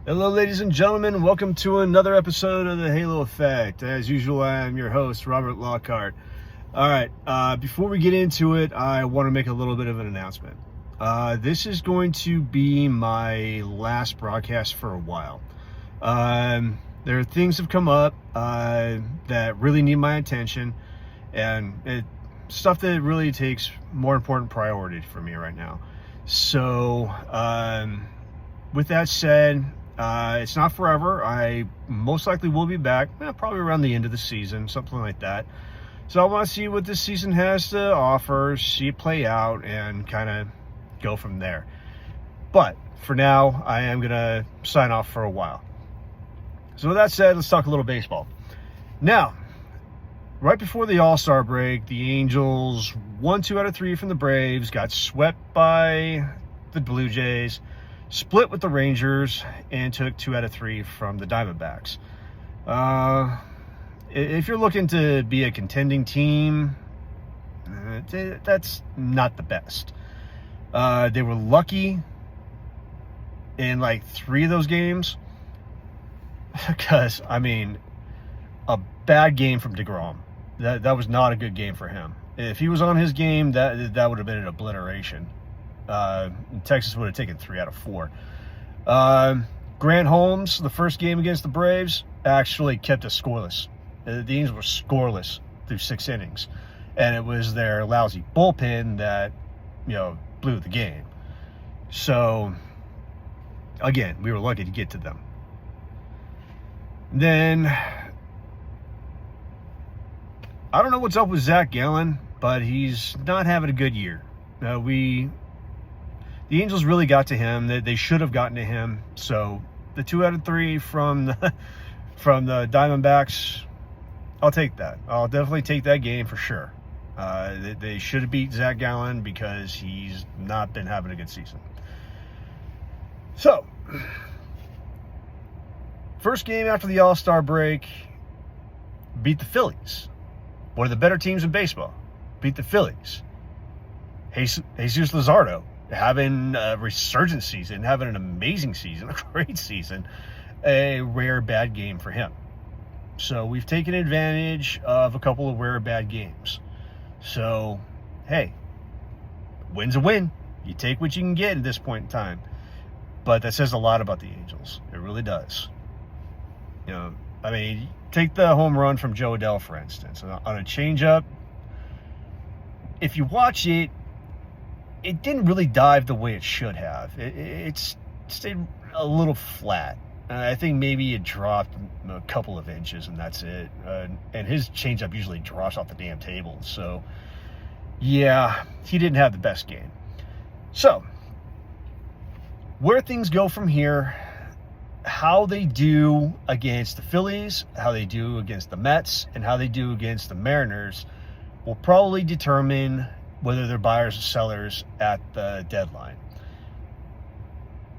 Hello, ladies and gentlemen. Welcome to another episode of the Halo Effect. As usual, I am your host, Robert Lockhart. All right, before we get into it, I want to make a little bit of an announcement. This is going to be my last broadcast for a while. There are things have come up that really need my attention, and stuff that really takes more important priority for me right now. So, with that said, it's not forever. I most likely will be back, probably around the end of the season, something like that. So I want to see what this season has to offer, see it play out, and kind of go from there. But for now, I am going to sign off for a while. So with that said, let's talk a little baseball. Now, right before the All-Star break, the Angels won 2 out of 3 from the Braves, got swept by the Blue Jays, split with the Rangers, and took 2 out of 3 from the Diamondbacks. If you're looking to be a contending team, that's not the best. They were lucky in like 3 of those games because, a bad game from DeGrom. That was not a good game for him. If he was on his game, that would have been an obliteration. Texas would have taken 3 out of 4. Grant Holmes, the first game against the Braves, actually kept us scoreless. The Angels were scoreless through 6 innings, and it was their lousy bullpen that, blew the game. So, again, we were lucky to get to them. Then, I don't know what's up with Zach Gallen, but he's not having a good year. The Angels really got to him. They should have gotten to him. So the 2 out of 3 from the Diamondbacks, I'll take that. I'll definitely take that game for sure. They should have beat Zach Gallen because he's not been having a good season. So, first game after the All-Star break, beat the Phillies. One of the better teams in baseball. Beat the Phillies. Jesus Luzardo having a resurgent season, having an amazing season, a great season, a rare bad game for him. So we've taken advantage of a couple of rare bad games. So, hey, win's a win. You take what you can get at this point in time. But that says a lot about the Angels. It really does. Take the home run from Joe Adell, for instance. On a changeup, if you watch it, it didn't really dive the way it should have. It stayed a little flat. I think maybe it dropped a couple of inches, and that's it. And his changeup usually drops off the damn table. So, yeah, he didn't have the best game. So, where things go from here, how they do against the Phillies, how they do against the Mets, and how they do against the Mariners will probably determine whether they're buyers or sellers at the deadline.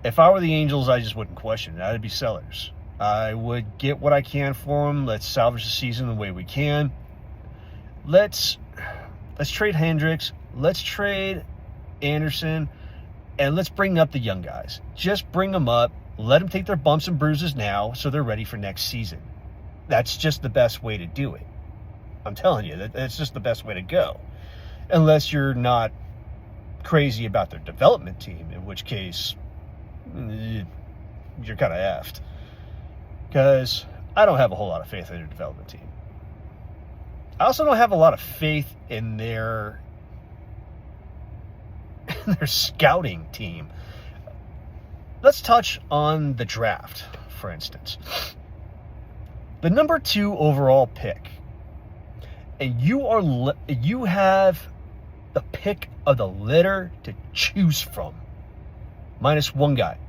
If I were the Angels, I just wouldn't question it. I'd be sellers. I would get what I can for them. Let's salvage the season the way we can. Let's trade Hendricks. Let's trade Anderson. And let's bring up the young guys. Just bring them up. Let them take their bumps and bruises now so they're ready for next season. That's just the best way to do it. I'm telling you, that's just the best way to go. Unless you're not crazy about their development team, in which case you're kind of effed. Because I don't have a whole lot of faith in their development team. I also don't have a lot of faith in their scouting team. Let's touch on the draft, for instance. The number 2 overall pick, and you have the pick of the litter to choose from, minus one guy.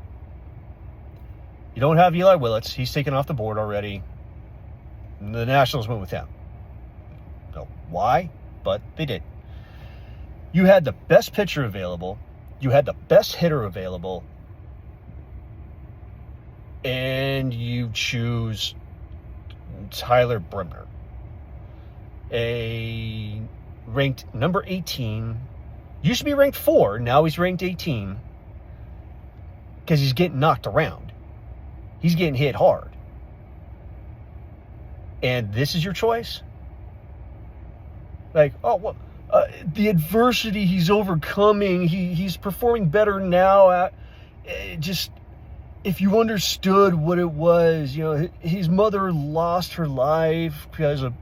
You don't have Eli Willits. He's taken off the board already. The Nationals went with him. Don't know why, but they did. You had the best pitcher available. You had the best hitter available. And you choose Tyler Brimmer, a ranked number 18. Used to be ranked 4, now he's ranked 18 because he's getting knocked around. He's getting hit hard. And this is your choice? Like, oh, well, the adversity he's overcoming, he's performing better now. Just, if you understood what it was, his mother lost her life because of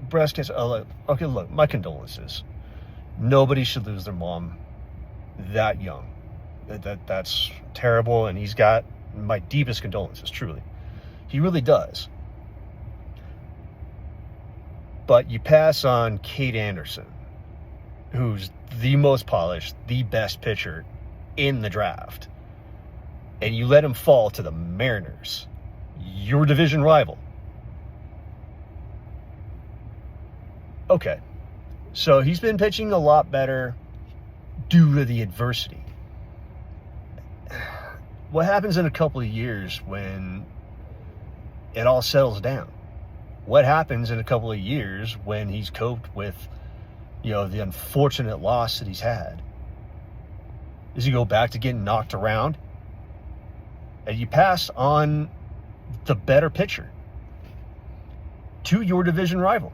breast cancer. Okay, look, my condolences. Nobody should lose their mom that young. That's terrible, and he's got my deepest condolences, truly. He really does. But you pass on Kate Anderson, who's the most polished, the best pitcher in the draft, and you let him fall to the Mariners, your division rival. Okay, so he's been pitching a lot better due to the adversity. What happens in a couple of years when it all settles down? What happens in a couple of years when he's coped with, the unfortunate loss that he's had? Does he go back to getting knocked around? And you pass on the better pitcher to your division rival.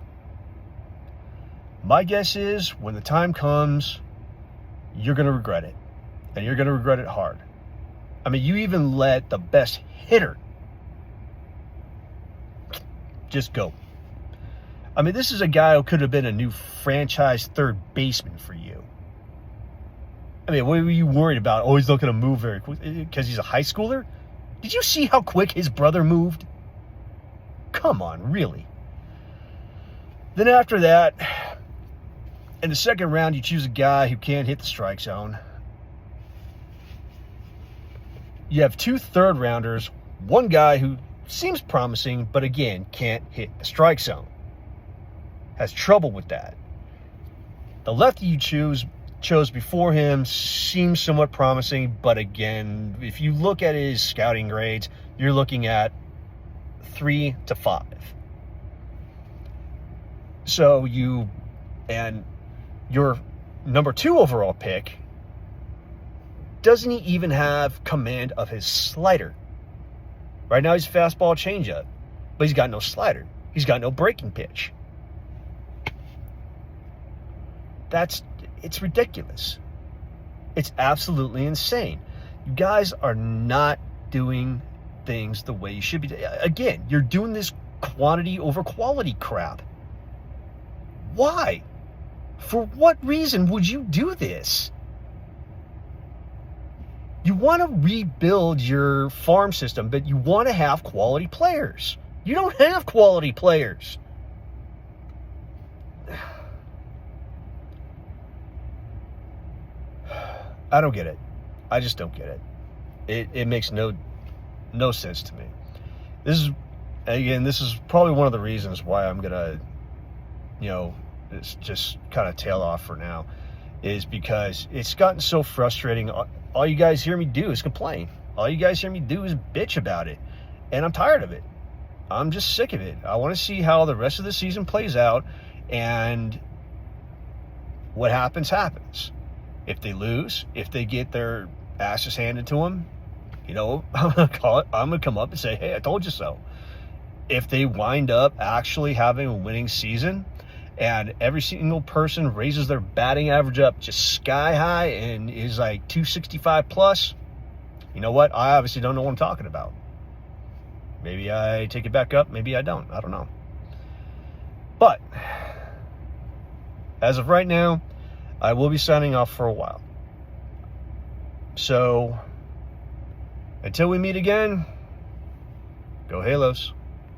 My guess is when the time comes, you're going to regret it. And you're going to regret it hard. I mean, you even let the best hitter just go. I mean, this is a guy who could have been a new franchise third baseman for you. I mean, what were you worried about? Oh, he's not going to move very quickly because he's a high schooler? Did you see how quick his brother moved? Come on, really? Then after that, in the second round, you choose a guy who can't hit the strike zone. You have 2 third-rounders, one guy who seems promising, but again, can't hit the strike zone. Has trouble with that. The lefty you chose before him seems somewhat promising, but again, if you look at his scouting grades, you're looking at 3 to 5. So your number 2 overall pick, doesn't he even have command of his slider? Right now he's fastball changeup, but he's got no slider. He's got no breaking pitch. It's ridiculous. It's absolutely insane. You guys are not doing things the way you should be. Again, you're doing this quantity over quality crap. Why? For what reason would you do this? You want to rebuild your farm system, but you want to have quality players. You don't have quality players. I don't get it. I just don't get it. It makes no sense to me. This is probably one of the reasons why I'm gonna, just kind of tail off for now, is because it's gotten so frustrating. All you guys hear me do is complain. All you guys hear me do is bitch about it. And I'm tired of it. I'm just sick of it. I want to see how the rest of the season plays out, and what happens. If they lose, if they get their asses handed to them, I'm going to come up and say, hey, I told you so. If they wind up actually having a winning season and every single person raises their batting average up just sky high and is like 265 plus, you know what? I obviously don't know what I'm talking about. Maybe I take it back up. Maybe I don't. I don't know. But as of right now, I will be signing off for a while. So until we meet again, go Halos.